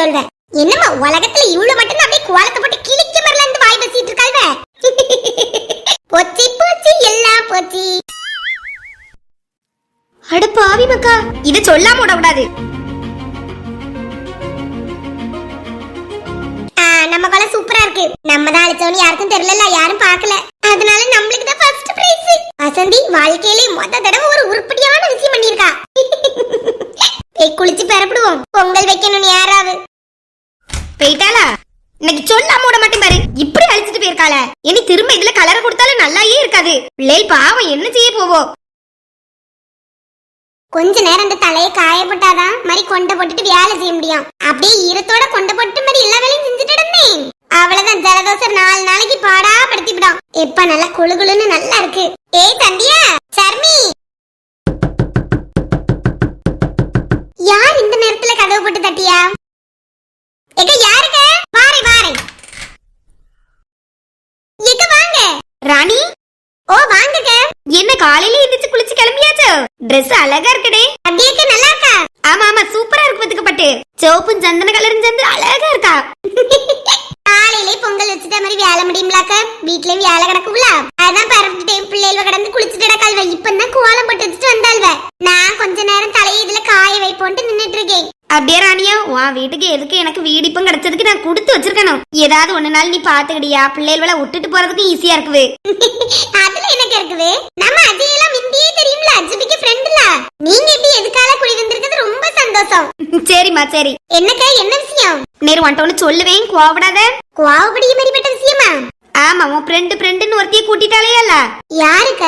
சொல்வ. என்னமா உலகத்துல இவ்வளவு மட்டும் அப்படியே கோலத்தை போட்டு கிழிக்க மரல இருந்து வாய் பேசிட்டு இருக்காள்வ. போச்சி போச்சி எல்லாம் போச்சி. அட பாவி மக்கா, இத சொல்லாம விடக்கூடாது. நம்ம கொலை சூப்பரா இருக்கு. நம்ம தான் அழிச்சோன்னு யாருக்கும் தெரியல, யாரும் பார்க்கல. அதனால நம்மளுக்கு தான் ஃபர்ஸ்ட் பிரைஸ். வசந்தி வாழ்க்கையிலே மொத தடவை ஒரு உருப்படியான விஷயம் பண்ணிருக்கா. குளிச்சு பெறப்படுவோம். பொங்கல் வைக்கணும்னு யாராவது போயிட்டாளா? இன்னைக்கு சொல்லாம விட மாட்டேன் பாரு. இப்படி அழிச்சிட்டு போயிருக்காள. இனி திரும்ப இதுல கலரை கொடுத்தாலும் நல்லாயே இருக்காது. பிள்ளைகள் பாவம் என்ன செய்ய போவோம். கொஞ்ச நேரம் அந்த தலையை காயப்பட்டாதான் மாதிரி கொண்ட போட்டுட்டு வேலை செய்ய முடியும். அப்படியே ஈரத்தோட கொண்ட போட்டு மாதிரி எல்லா வேலையும் செஞ்சுட்டு இருந்தேன். அவ்வளவுதான், ஜலதோஷம் 4 நாளைக்கு பாடா படுத்திவிடும். இப்ப நல்லா குளுகுளுன்னு நல்லா இருக்கு. ஏய் சந்தியா, சர்மி, யார் இந்த நேரத்துல கதவு போட்டு தட்டியா? எங்க யாருங்க? வாரே வாரே. எங்க வாங்க. ராணி, ஓ வாங்குங்க. என்ன காலையில எந்திரிச்சு குளிச்சு கிளம்பியாச்சோ? Dress அழகா இருக்குடே. அப்படியே நல்லா இருக்கா? ஆமா ஆமா, சூப்பரா இருக்கு. பத்துக்கப்பட்டு சிவப்பு சந்தன கலரும் சேர்ந்து அழகா இருக்கா. காலையிலே பொங்கல் வச்சுட்ட மாதிரி வேலை முடியும்லாக்க. வீட்லயும் வேலை கிடக்கும்ல, அதான் பரப்பிட்டேன். பிள்ளைகள கடந்து குளிச்சுட்டு கல்வ. இப்பதான் கோலம் போட்டு வச்சுட்டு வந்தாள்வ. நான் கொஞ்ச நேரம் தலையை இதுல காய வைப்போன்ட்டு நின்னுட்டு இருக்கேன். அப்படியே ராணியா, உன் வீட்டுக்கு எதுக்கு எனக்கு வீடிப்பம் கிடைச்சதுக்கு நான் கொடுத்து வச்சிருக்கணும். ஏதாவது ஒண்ணு நாள் நீ பாத்துக்கிடியா? பிள்ளைகளை விட்டுட்டு போறதுக்கு ஈஸியா இருக்குது. அதுல எனக்கு இருக்குது. நம்ம அஜய் எல்லாம் முந்தியே தெரியும்ல, அஜிபிக்கு ஃப்ரெண்ட்ல. நீங்க இப்படி எதுக்கால குடி வந்திருக்கிறது ரொம்ப சந்தோஷம். சரிம்மா சரி. என்னக்கா, என்ன விஷயம்? நேரு வந்துட்டு சொல்லுவேன், கோவப்படாத. கோவப்படிய மாதிரிப்பட்ட விஷயமா? ஆமா, உன் ஃப்ரெண்டுன்னு ஒருத்திய கூட்டிட்டாலேயல்ல. யாருக்க?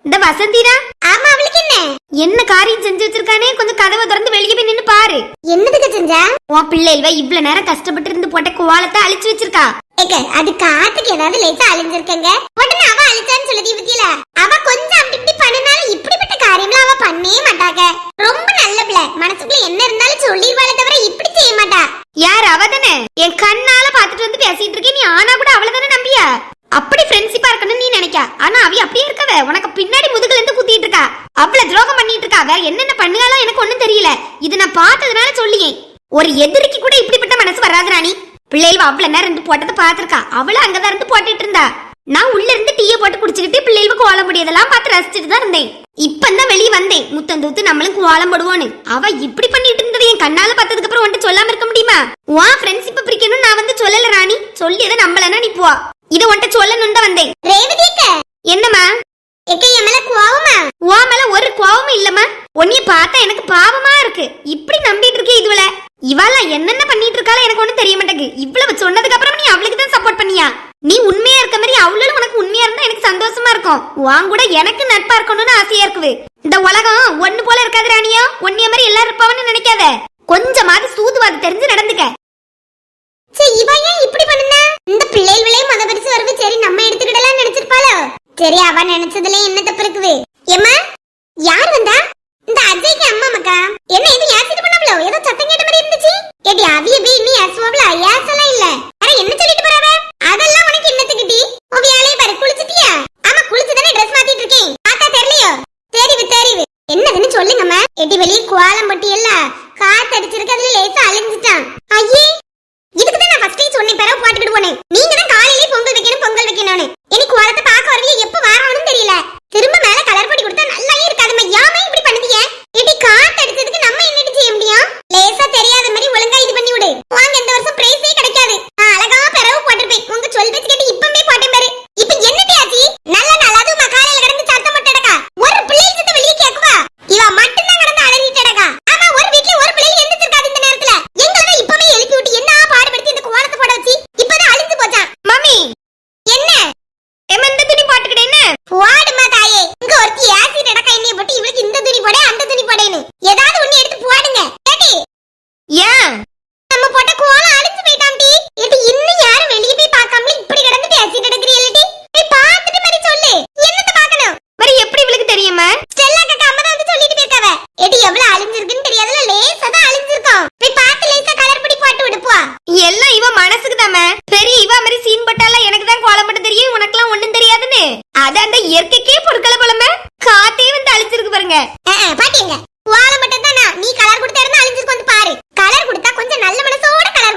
இந்த வசந்தினா. ஆமா, அவளுக்கு என்ன என்ன காரியம் செஞ்சு வச்சிருக்கானே? கொஞ்சம் கதவை திறந்து வெளியே போய் நின்னு பாரு. என்னதுக்கு செஞ்சா? உன் பிள்ளைவ இவ்வளவு நேரம் கஷ்டப்பட்டு இருந்து போட்ட கோலத்தை அழிச்சு வச்சிருக்கா. ஏக்க, அது காத்துக்கு ஏதாவது லேசா அழிஞ்சிருக்கங்க. உடனே அவ அழிச்சான்னு சொல்லி பத்தியில அவ கொஞ்சம் அப்படி இப்படி பண்ணனால இப்படிப்பட்ட காரியம்லாம் அவ பண்ணவே மாட்டாங்க. ரொம்ப நல்ல பிள்ளை. மனசுக்குள்ள என்ன இருந்தாலும் சொல்லிடுவாளே தவிர இப்படி செய்ய மாட்டா. யார் அவ தானே? என் கண்ணால பாத்துட்டு வந்து பேசிட்டு இருக்கேன். நீ ஆனா கூட அவள தானே நம்பியா? அப்படி ஃப்ரெண்ட்ஷிப்பா இருக்கணும்னு நீ நினைக்க. ஆனா அவ அப்படியே இருக்கவ உனக்கு பின்னாடி முதுகுல இருந்து குத்திட்டு இருக்கா. அவ்வளவு துரோகம் பண்ணிட்டு இருக்கா. வேற என்னென்ன பண்ணுகாலும் எனக்கு ஒண்ணும் தெரியல. இது நான் பார்த்ததுனால சொல்லியே. ஒரு எதிரிக்கு கூட இப்படிப்பட்ட மனசு வராது ராணி. பிள்ளைகள் அவ்வளவு நேரம் இருந்து போட்டதை பாத்திருக்கா. அவள அங்கதான் இருந்து போட்டுட்டு இருந்தா. நான் உள்ள இருந்து டீயை போட்டு குடிச்சுக்கிட்டு பிள்ளைகளுக்கு கோலம் முடியதெல்லாம் பார்த்து ரசிச்சுட்டு தான் இருந்தேன். இப்பதான் வெளியே வந்தேன். முத்தம் தூத்து நம்மளும் கோலம் போடுவோன்னு. அவ இப்படி பண்ணிட்டு இருந்தது என் கண்ணால பார்த்ததுக்கு அப்புறம் வந்துட்டு சொல்லாம இருக்க முடியுமா? உன் ஃப்ரெண்ட்ஷிப் பிரிக்கணும் நான் வந்து சொல்லல ராணி. சொல்லியதை நம்பலன்னா நீ போ. இத உன்ட்ட சொல்லணும்னு தான் வந்தேன். ரேவதி அக்கா, என்னம்மா? எக்க, என் மேல கோவமா? உன் மேல ஒரு கோவமும் இல்லம்மா. உன்னைய பார்த்தா எனக்கு பாவமா இருக்கு. இப்படி நம்பிட்டு இருக்கே இதுவல. இவள என்னென்ன பண்ணிட்டு இருக்காளோ எனக்கு ஒண்ணும் தெரிய மாட்டேங்குது. இவ்வளவு சொன்னதுக்கு அப்புறம் நீ அவளுக்கு தான் சப்போர்ட் பண்ணியா? நீ உண்மையா இருக்க மாதிரி அவளும் உனக்கு உண்மையா இருந்தா எனக்கு சந்தோஷமா இருக்கும். உன் கூட எனக்கு நட்பா இருக்கணும்னு ஆசையா இருக்குது. இந்த உலகம் ஒண்ணு போல இருக்காது ராணியா. ஒன்னிய மாதிரி எல்லாரும் இருப்பாவன்னு நினைக்காத. கொஞ்சமாவது சூதுவாது தெரிஞ்சு நடந்துக்க. சரி, இவ ஏன் இப்படி பண்ணுனா? இந்த பிள்ளைகளே மத பரிசு வருது. சரி, நம்ம எடுத்துக்கிடலாம் நினைச்சிருப்பாளோ. சரி, அவ நினைச்சதுல என்ன தப்பு இருக்குது? ஏமா, யார் வந்தா? இந்த அஜய்க்கு அம்மா மக்கா. என்ன இது யாசிட்டு பண்ணவளோ? ஏதோ சத்தம் கேட்ட மாதிரி இருந்துச்சு. ஏடி, அவிய போய் நீ யாசுவாவளா? யாசலாம் இல்ல. அட, என்ன சொல்லிட்டு போறாவ? அதெல்லாம் உனக்கு என்னத்துக்கிட்டி? உன் வேலையை பாரு. குளிச்சிட்டியா? ஆமா, குளிச்சுதானே ட்ரெஸ் மாத்திட்டு இருக்கேன். பார்த்தா தெரியலையோ? தெரிவு. என்னதுன்னு சொல்லுங்கம்மா. எடி, வெளியே கோலம் போட்டி எல்லாம் காத்து அடிச்சிருக்கு. அதுல லேசா அழிஞ்சிட்டான். ஐயே, இதுக்கு தான் நான் ஃபர்ஸ்டே சொன்னேன். பிறகு பாட்டுக்கிட்டு போனேன். நீங்க தான் காலையிலே பொங்கல் வைக்கணும்னு. எனக்கு கோலத்தை பார்க்க வரவே எப்ப வரணும்னு தெரியல. திரும்ப மேல கலர் பொடி கொடுத்தா நல்லாவே இருக்காதுமா. யாமே இப்படி பண்ணுவீங்க? எடி, காத்து அடிச்சதுக்கு நம்ம என்னடி செய்ய முடியும்? லேசா தெரியாத மாதிரி ஒழுங்கா இது பண்ணி விடு. வாங்க, இந்த வருஷம் பிரைஸே கிடைக்காது. அழகா பிறகு போட்டுருப்பேன். உங்க சொல் பேச்சு கேட்டு இப்பமே போட்டேன் பாரு. இப்ப என்னடி ஆச்சு? நல்ல அதுவும் காலையில கடந்து சத்தம் போட்டு அடக்கா. ஒரு பிள்ளை சத்த வெளியே கேக்குவா? இவ மட்டும் தான் கடந்து அலறிட்டு அடக்கா. ஆமா, ஒரு வீட்ல ஒரு பிள்ளை எந்திரிச்சிருக்காது இந்த நேரத்துல. எங்களதான் இப்பமே எழுப்பி விட்டு என்ன பாடுபடுத்தி இந்த கோலத்தை போட வச்சு இப்பதான் அழிஞ்சு போச்சான். மம்மி, என்ன எந்த துணி போட்டுக்கிட்டே என்ன போடுமா தாயே? இங்க ஒருத்தி ஆசிட் அடக்கா. என்னைய போட்டு இவளுக்கு இந்த துணி போட அந்த துணி போடேன்னு ஏதாவது ஒண்ணு எடுத்து போடுங்க. கேட்டி, ஏன் நம்ம போட்ட கோலம் அழிஞ்சு போயிட்டாம் டி. ஏடி, இன்னும் யாரும் வெளியே போய் பார்க்காமல இப்படி கிடந்து ஆசிட் அடக்குறீங்களே? போய் பார்த்துட்டு மாதிரி சொல்லு. என்னத்த பார்க்கணும்? மாதிரி எப்படி இவளுக்கு தெரியுமா? ஸ்டெல்லா அக்கா அம்மா தான் வந்து சொல்லிட்டு போயிருக்காவ. ஏடி, எவ்வளவு அழிஞ்சிருக்குன்னு தெரியாதுல. லேசா தான் அழிஞ்சிருக்கும். போய் பார்த்து லேசா கலர் பொடி போட்டு விடுப்பா. எல்லாம் இவ மனசுக்கு தாம. பெரிய இவ மாதிரி சீன் போட்டால எனக்கு தான் கோலம் போட்டு தெரியும். உனக்கெல்லாம் ஒண்ணும் தெரியாதுன்னு. அது அந்த இயற்கைக்கே பொருட்களை போலமே காத்தே வந்து அழிச்சிருக்கு பாருங்க. பாத்தீங்க, கோலம் மட்டும் தானா? நீ கலர் கொடுத்தா இருந்தா அழிஞ்சிருக்கு. வந்து பாரு. கலர் கொடுத்தா கொஞ்சம் நல்ல மனசோட கலர்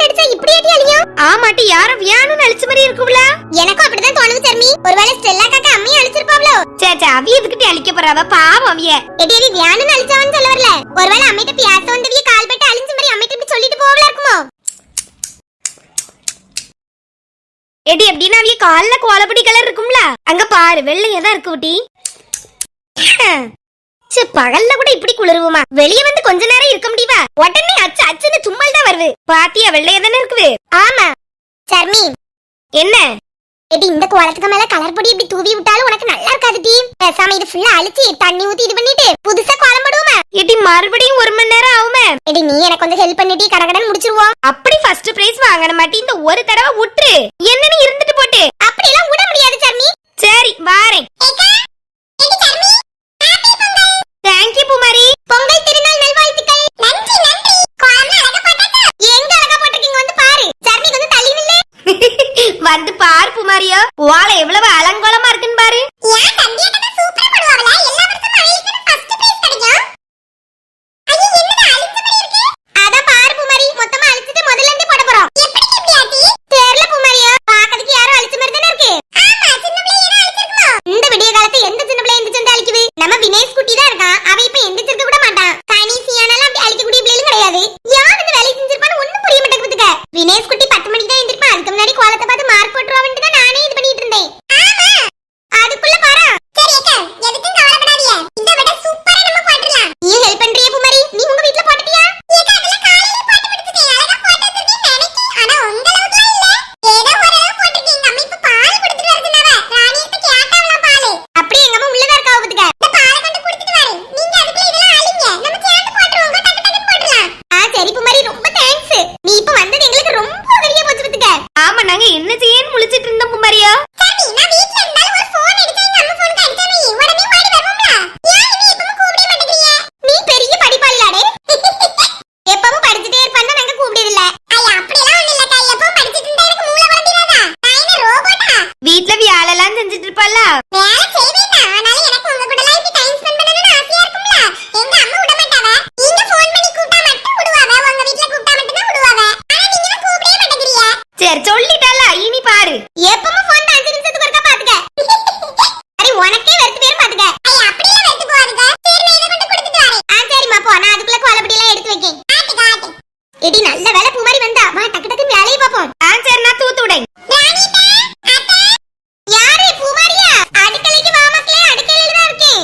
போட்டு அடிச்சா இப்படி ஏட்டி அழியும்? ஆமாட்டி யாரும் வியானு அழிச்ச மாதிரி இருக்கும்ல. எனக்கும் அப்படிதான் தோணுது சர்மி. ஒருவேளை ஸ்டெல்லா காக்கா அம்மியை அழிச்சிருப்பாவளோ? சேச்சா அவிய எதுக்கிட்ட அழிக்க போறாவ பாவம் அவிய. எடி அவி வியானு அழிச்சவன்னு சொல்ல வரல. ஒருவேளை அம்மிட்ட பியாச வந்தவிய கால் பட்டு அழிஞ்ச மாதிரி அம்மிட்ட இப்படி சொல்லிட்டு போவல இருக்குமோ? எடி எப்படின்னா அவிய கால்ல கோலப்படி கலர் இருக்கும்ல, அங்க பாரு வெள்ளையா தான் இருக்கு ஊட்டி. பகல்ல கூட இப்படி குளிருவோமா? வெளிய வந்து கொஞ்ச நேரம் இருக்க முடியவா? உடனே அச்சு அச்சுன்னு தும்மல் தான் வருது. பாத்தியா வெள்ளையா தானே இருக்குது. ஆமா சர்மி. என்ன எடி இந்த கோலத்துக்கு மேல கலர் பொடி இப்படி தூவி விட்டாலும் உனக்கு நல்லா இருக்காது டி. பேசாம இது ஃபுல்லா அழிச்சு தண்ணி ஊத்தி இது பண்ணிட்டு புதுசா கோலம் போடுவோமா? எடி மறுபடியும் 1 மணி நேரம் ஆகுமே. எடி நீ எனக்கு கொஞ்சம் ஹெல்ப் பண்ணிட்டு கடகடன் முடிச்சிருவோம். அப்படி ஃபர்ஸ்ட் பிரைஸ் வாங்கன மாட்டி இந்த ஒரு தடவை விட்டுரு. என்னன்னு இருந்துட்டு போட்டு அப்படி எல்லாம் விட முடியாது சர்மி. சரி வாரேன். தேங்க் யூ பூமாரி. பொங்கல் திருநாள் நல்வாழ்த்துக்கள். நன்றி நன்றி. கோலம் அழகா போட்டாச்சு. எங்க அழகா போட்டிருக்கீங்க வந்து பாரு. சர்மி கொஞ்சம் தள்ளி நில்லு. வந்து பாரு பூமாரியோ, வாழை எவ்வளவு அலங்கோலமா இருக்குன்னு பாரு. ஏன் தம்பி அக்கா சூப்பரா போடுவாங்களா? எல்லா வருஷமும் அவங்களுக்கு ஃபர்ஸ்ட் பிரைஸ் கிடைக்கும். ஐயோ என்னடா அழிச்ச மாதிரி இருக்கு? அத பாரு பூமாரி, மொத்தமா அழிச்சிட்டு முதல்ல இருந்து போட போறோம். எப்படி இப்படி ஆச்சி? தெரியல பூமாரியோ, பாக்கிறதுக்கு யாரோ அழிச்ச மாதிரி தான இருக்கு. ஆமா சின்ன பிள்ளை ஏன் அழிச்சிருக்குமோ? இந்த விடிய காலத்துல எந்த சின்ன பிள்ளை எந்திரிச்சு அழிக்குது? நம்ம வினேஷ் குட்டி தான் இருக்கான். அவ இப்ப எந்திரிச்சிருக்க கூட மாட்டான். கனிசியானால அப்படி அழிக்கக்கூடிய பிள்ளைகளும் கிடையாது. யார் இந்த வேலையை செஞ்சிருப்பான்னு ஒண்ணும் புரிய மாட்டேங்குதுங்க. வினேஷ் குட்டி 10 மணிக்கு தான் எந்திரிப்பான். அதுக்கு முன்னாடி கோலத்தை பார்த்து மார்க் போட்டுருவான்ட்டு தான் நானே இது பண்ணிட்டு இருந்தேன். ஆமா அதுக்குள்ள பாரு. சரி அக்கா எதுக்கும் கவலைப்படாதீங்க. இந்த விட சூப்பரா நம்ம போட்டுறலாம். நீ ஹெல்ப் பண்றியே பூமாரி? நீ உங்க வீட்ல போட்டுட்டியா? ஏக்கா அதெல்லாம் காலையில போட்டு முடிச்சிட்டேன். அழகா போட்டு வச்சிருக்கேன் நினைக்கி. ஆனா உங்க அளவுக்கு இல்ல. ஏதோ ஓரளவு போட்டுருக்கீங்க. அம்மா இப்ப பால் கொடுத்துட்டு வரதுனால ராணியத்தை கேட்டாவலாம் பால். அப்படியே எங்க அம்மா உள்ளதா இருக்கா பாத்துக்க. இந்த பாலை கொண்டு கொடுத்துட்டு வரேன். நீங்க அதுக்குள்ள இதெல்லாம் அழிங்க. நம்ம சேர்ந்து போட்டுருவோம். டக்கு டக்குன்னு போட்டுறலாம். சரி பூமாரி ரொம்ப தேங்க்ஸ். நீ இப்ப வந்தது எங்களுக்கு ரொம்ப உதவியா போச்சு பாத்துக்க. ஆமா நாங்க என்ன செய்யன்னு முழிச்சிட்டு இருந்தோம் பூமாரியோ. சரி நான் வீட்ல இருந்தாலும் ஒரு ஃபோன் எடுத்து எங்க அம்மா ஃபோனுக்கு அடிச்சா நீ உடனே மாடி வருவோம்ல. ஏன் நீ இப்பவும் கூப்பிடவே மாட்டேங்கறீங்க? நீ பெரிய படிப்பாளியாடே. எப்பவும் படிச்சிட்டே இருப்பான்னு நாங்க கூப்பிடுறது இல்ல. ஐயா அப்படிலாம் ஒண்ணு இல்லக்கா. எப்பவும் படிச்சிட்டு இருந்தா எனக்கு மூளை வளர்ந்திராதா? நான் என்ன ரோபோட்டா? வீட்ல வேலைலாம் செஞ்சுட்டு இருப்பால. வேலை செய்வேன் தான். ஆனாலும் எனக்கு உங்க கூட எல்லாம் இப்படி டைம் ஸ்பெண்ட் பண்ணணும்னு ஆசையா இருக்கும்ல. எங்க அம்மா விட மாட்டாவ. நீங்க ஃபோன் பண்ணி கூப்பிட்டா மட்டும் விடுவாவ. உங்க வீட்ல கூப்பிட்டா மட்டும் தான் விடுவாவ. ஆனா நீங்க தான் கூப்பிடவே மாட்டேங்கறீங்க. சரி சொல்லிட்டால இனி பாரு. எப்பவும் ஃபோன் 5 நிமிஷத்துக்கு ஒருக்கா பாத்துக்க. அடி உனக்கே வெறுத்து பேர் பாத்துக்க. ஐயா அப்படியே வெறுத்து போவாதுங்க. சரி நான் இத கொண்டு கொடுத்துட்டு வரேன். சரிம்மா போ. நான் அதுக்குள்ள கோலப்படி எல்லாம் எடுத்து வைக்கேன். ஆட்டு. எடி நல்ல வேலை பூமாரி வந்தா. வா டக்கு டக்குன்னு வேலையை பாப்போம். சரி நான் தூத்து விடேன். யாரு பூமாரியா? அடுக்கலைக்கு வா மக்களே. அடுக்கலையில தான் இருக்கேன்.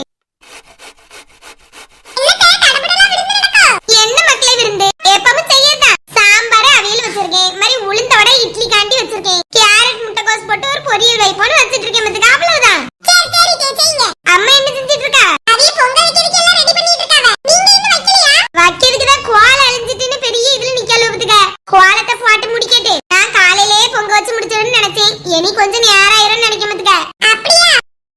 என்ன மக்களே விருந்து? எப்பவும் செய்யறதா. சாம்பார் அவியல் வச்சிருக்கேன். மாதிரி உளுந்த வடை இட்லி காண்டி வச்சிருக்கேன். கேரட் முட்டைக்கோஸ் போட்டு ஒரு பொரியல் வைப்போன்னு வச்சிட்டு இருக்கேன். மத்துக்கு அவ்வளவுதான். சரி செய்யுங்க. அம்மா என்ன செஞ்சிட்டு இருக்கா? அவிய பொங்கல் வைக்கிறதுக்கு எல்லாம் ரெடி பண்ணிட்டு இருக்காங்க. நீங்க இன்னும் வைக்கலையா? வைக்கிறதுக்கு தான் கோலம் அழிஞ்சிட்டுன்னு பெரிய இதுல நிக்கல பத்துக்க. கோலத்தை போட்டு முடிக்கட்டு. நான் காலையிலேயே பொங்க வச்சு முடிச்சிடணும்னு நினைச்சேன். இனி கொஞ்சம் நேரம் ஆயிரும் நினைக்க மத்துக்க. அப்படியா?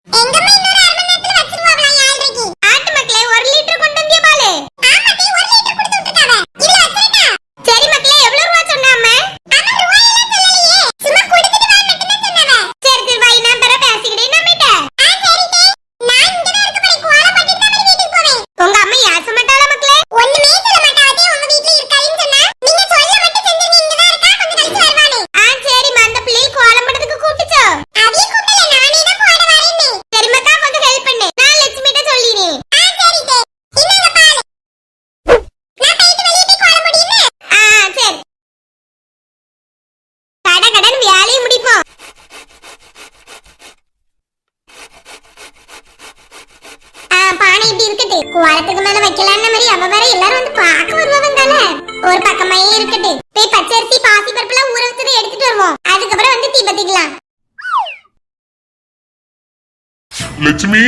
எங்கம்மா இன்னொரு 1/2 மணி நேரத்துல வச்சிருவாங்களா 7:30க்கு? ஆட்டு மக்களே 1 லிட்டர் கொண்டு வந்தியா பால்? ஆமாடி 1 லிட்டர் கொடுத்து விட்டுட்டாங்க. இல்ல வச்சிருக்கா. சரி மக்களே எவ்வளவு ரூபாய் சொன்னா அம்மா? அம்மா ரூபாய் எல்லாம் சொல்லலையே. சும்மா கொடுத்துட்டு வா மட்டும் தான் சொன்னாங்க. சரி வை நான் பெற பேசிக்கிட்டே நம்மிட்ட. சரி டே. நான் இங்க தான் இருக்க போறேன். கோலம் போட்டுட்டு தான் வீட்டுக்கு போவேன். உங்க அம்மா யாச மாட்டாளா மக்களே? ஒண்ணுமே சொல்ல மாட்டாதே. உங்க வீட்ல இருக்காதுன்னு சொன்னா. நீங்க சொல்ல மட்டும் செஞ்சீங்க. இங்க தான் இருக்கா. கொஞ்சம் கழிச்சு வருவானே. சரிம்மா அந்த பிள்ளை கோலம் போடுறதுக்கு கூப்பிட்டுச்சோ? அவிய கூப்பிடல. நானே தான் போட வரேன்னு. சரி மக்கா கொஞ்சம் ஹெல்ப் பண்ணு. நான் லட்சுமிட்ட சொல்லினேன். சரி டே. இன்னங்க பால். நான் போயிட்டு வெளிய போய் கோலம் போடுறேன். சரி. கடகடன் வேலையை முடிப்போம். பானை இப்படி இருக்கட்டு. கோலத்துக்கு மேல வைக்கலாம்னு மாதிரி அவ வேற எல்லாரும் வந்து பார்க்க வருவாங்க தானே. ஒரு பக்கமாயே இருக்கட்டு. போய் பச்சரிசி பாசி பருப்புலாம் ஊற வச்சதை எடுத்துட்டு வருவோம். அதுக்கப்புறம் வந்து தீ பத்திக்கலாம். லட்சுமி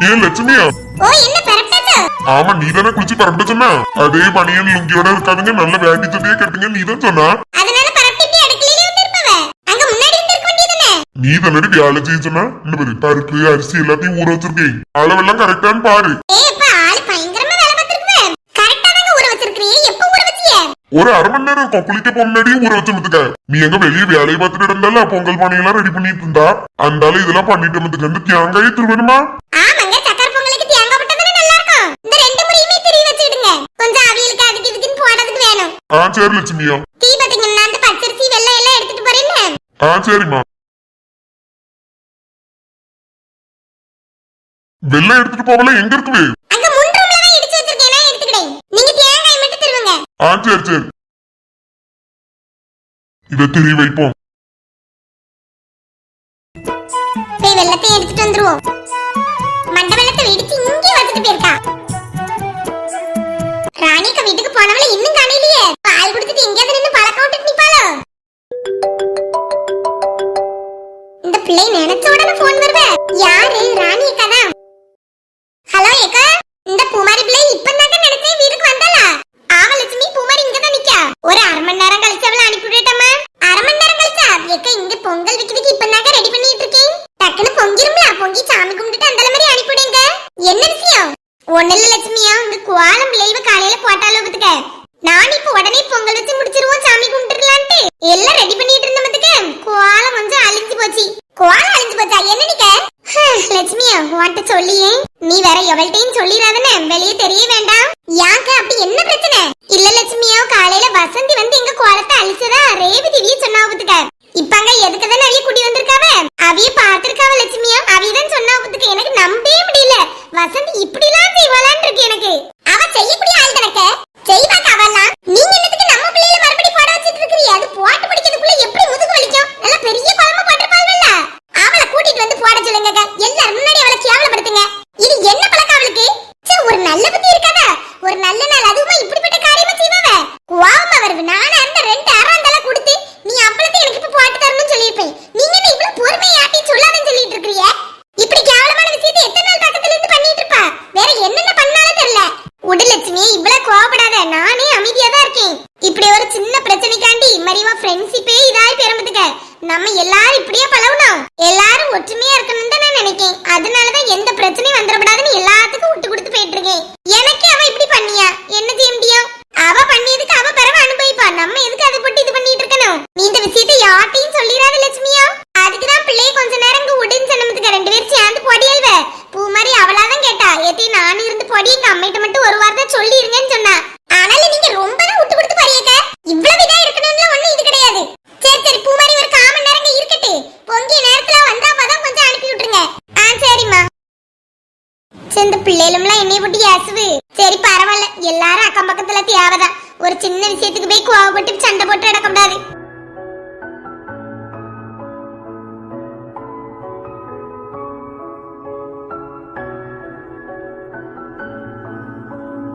ஏன் லட்சுமியா? ஓ என்ன பரப்டாச்சு? ஆமா நீ தானே குளிச்சு பரப்பிட்ட சொன்னா. அதே பனியன் லுங்கியோட இருக்காதுங்க. நல்ல வேட்டி சட்டையே கட்டுங்க நீ தான் சொன்னா. அதனால பரப்பிட்டு அடுக்கலையிலே வந்து இருப்பவ. அங்க முன்னாடி வந்து இருக்க வேண்டியதுதானே? நீ தானே வேலை செய்ய சொன்னா. இந்த மாதிரி பருப்பு அரிசி எல்லாத்தையும் ஊற வச்சிருக்கேன். அளவெல்லாம் கரெக்டான்னு பாரு. அப்பா ஆளு பயங்கரமா வேலை பார்த்திருக்குவே. கரெக்ட்டா தாங்க ஊற வச்சிருக்கீங்க. எப்ப ஊற வச்சியே? ஒரு 1/2 மணி நேரம் குளிக்க போக முன்னாடியே ஊற வச்சு முத்துக்க. நீ எங்க வெளியே வேலையை பார்த்துட்டு இருந்தால பொங்கல் பானையெல்லாம் ரெடி பண்ணிட்டு இருந்தா. அந்தால இதெல்லாம் பண்ணிட்டு முத்துக்க. இந்த தேங்காயை திருவணுமா? ஆமாங்க சக்கரை பொங்கலுக்கு தேங்காய் போட்டா தானே நல்லா இருக்கும். இந்த 2 முறையுமே திருவி வச்சிடுங்க. கொஞ்சம் அவியலுக்கு அதுக்கு இதுக்குன்னு போடுறதுக்கு வேணும். சரி லட்சுமியா. தீ பாத்தீங்கன்னா சரிம்மா. வெள்ளை எடுத்துட்டு போகல, எங்க இருக்குது? அங்க முன் ரூம்ல தான் இடிச்சு வச்சிருக்கேன், நான் எடுத்துக்கிறேன். நீங்க தேங்காய் மட்டும் தருவங்க. சரி. இத திரி வைப்போம். போய் வெள்ளத்தை எடுத்துட்டு வந்துருவோம். மண்ட வெள்ளத்தை இடிச்சு இங்கே வச்சுட்டு போயிருக்கா. ராணிக்கு வீட்டுக்கு போனவள இன்னும் காணலையே. பால் குடிச்சிட்டு எங்கேயாவது நின்னு பழக்கம் விட்டுட்டு நிப்பாளோ? இந்த பிள்ளை நினைச்ச உடனே போன் வருவே. யாரு? ராணி அக்கா தான். ஹலோ அக்கா, இந்த பூமாரி பிள்ளை இப்பதாங்க நினைச்சேன் வீட்டுக்கு வந்தாளா? ஆமா லட்சுமி, பூமாரி இங்க தான் நிக்கா. ஒரு அரை மணி நேரம் கழிச்சு அவளை அனுப்பி விடட்டமா? அரை மணி நேரம் கழிச்சா? அக்கா இங்க பொங்கல் வைக்கிறதுக்கு இப்பதாங்க ரெடி பண்ணிட்டு இருக்கேன். டக்குனு பொங்கிரும்ல, பொங்கி சாமி கும்பிட்டுட்டு அந்த மாதிரி அனுப்பிடுங்க. என்ன விஷயம்? ஒண்ணு இல்ல லட்சுமியா, உங்க கோலம் விளைவு காலையில போட்டாலும் பத்துக்க. நான் இப்ப உடனே பொங்கல் வச்சு முடிச்சிருவோம், சாமி கும்பிட்டுலான்ட்டு எல்லாம் ரெடி பண்ணிட்டு இருந்ததுக்கு கோலம் கொஞ்சம் அழிஞ்சு போச்சு. கோலம் அழிஞ்சு போச்சா? என்ன நிக்க? லட்சுமியா, உன்கிட்ட சொல்லியே நீ வேற எவள்கிட்டையும் சொல்லிடாதனே, வெளியே தெரிய வேண்டாம். யாக்க அப்படி என்ன பிரச்சனை? இல்ல லட்சுமியா, காலையில வசந்தி வந்து எங்க கோலத்தை அழிச்சதா ரேவதிவிய சொன்னாவதுக்க. இப்பங்க எதுக்குதான் அவிய குடி வந்திருக்காவ? அவிய பாத்திருக்காவ லட்சுமியா, அவியதான் சொன்னாவதுக்கு. எனக்கு நம்பவே முடியல, வசந்தி இப்படிலாம் செய்வாளான்னு இருக்கு எனக்கு. அவ செய்யக்கூடிய ஆள் கணக்க செய்வாக்க அவெல்லாம். நீங்க என்னத்துக்கு நம்ம பிள்ளைல மறுபடியும் போட வச்சிட்டு இருக்கீங்க? அது போட்டு பிடிக்கிறதுக்குள்ள எப்படி முதுகு வலிக்கும்? நல்ல பெரிய குழம்பு போட்டிருப்பாள்ல, அவளை கூட்டிட்டு வந்து போட சொல்லுங்க. எல்லாரும் முன்னாடி அவளை கேவலப்படுத்துங்க. இது என்ன பழக்கம் அவளுக்கு? ஒரு நல்ல புத்தி இருக்காதா? ஒரு நல்ல நாள் அதுவுமா இப்படிப்பட்ட காரியமா செய்வாவ? கோவமா வருது. நானா இருந்த 2 அறாந்தல கொடுத்து நீ அப்பளத்தை எனக்கு இப்ப போட்டு தரணும்னு சொல்லிருப்பேன். நீங்க என்ன இவ்வளவு பொறுமையை ஆட்டி சொல்லாதன்னு சொல்லிட்டு இருக்கீங்க? இப்படி கேவலமான விஷயத்தை எத்தனை நாள் பக்கத்துல இருந்து பண்ணிட்டு இருப்பா? வேற என்னென்ன பண்ணாலும் தெரியல. உடலட்சுமி, இவ்வளவு கோவப்படாத, நானே அமைதியா தான் இருக்கேன். இப்படி ஒரு சின்ன பிரச்சனைக்காண்டி மரிவா ஃப்ரெண்ட்ஷிப்பே இதாய் பெரும்புதுக்க. நம்ம எல்லாரும் இப்படியே பழகணும், எல்லாரும் ஒற்றுமையா இருக்கணும்னு தான் நான் நினைக்கேன். அதனாலதான் எந்த பிரச்சனையும் வந்துடக்கூடாதுன்னு எல்லாத்துக்கும் விட்டு கொடுத்து போயிட்டு இருக்கேன். எனக்கு அவ இப்படி பண்ணியா என்ன செய்ய முடியும்? அவ பண்ணியதுக்கு அவ பிறகு அனுபவிப்பா. நம்ம எதுக்கு அதை போட்டு இது பண்ணிட்டு இருக்கணும்? நீ இந்த விஷயத்தை யார்ட்டையும் சொல்லிடாத லட்சுமியா. அதுக்குதான் பிள்ளைய கொஞ்ச நேரம் இங்க உடனே சொன்னதுக்கு 2 பேரும் சேர்ந்து பொடியல்வ. பூ மாதிரி அவளாதான் கேட்டா, ஏத்தி நானும் இருந்து பொடி, எங்க அம்மிட்ட மட்டும் ஒரு வார்த்தை சொல்லிருங்கன்னு சொன்னா. ஆனாலும் நீங்க ரொம்ப தான் விட்டு கொடுத்து பாருங்க. இவ்வளவு இதா இருக்கணும்னு ஒண்ணு இது கிடையாது. சரி பூ மாதிரி ஒரு 1/4 மணி நேரம் இருக்கட்டு. பொங்கிய நேரத்துல வந்தா பதம் கொஞ்சம் அனுப்பி விட்டுருங்க. சரிம்மா. இந்த பிள்ளைகளும்லாம் என்னைய போட்டு ஏசுவு. சரி பரவாயில்ல, எல்லாரும் அக்கம் பக்கத்துல தேவைதான். ஒரு சின்ன விஷயத்துக்கு போய் கோவப்பட்டு சண்டை போட்டு நடக்க கூடாது.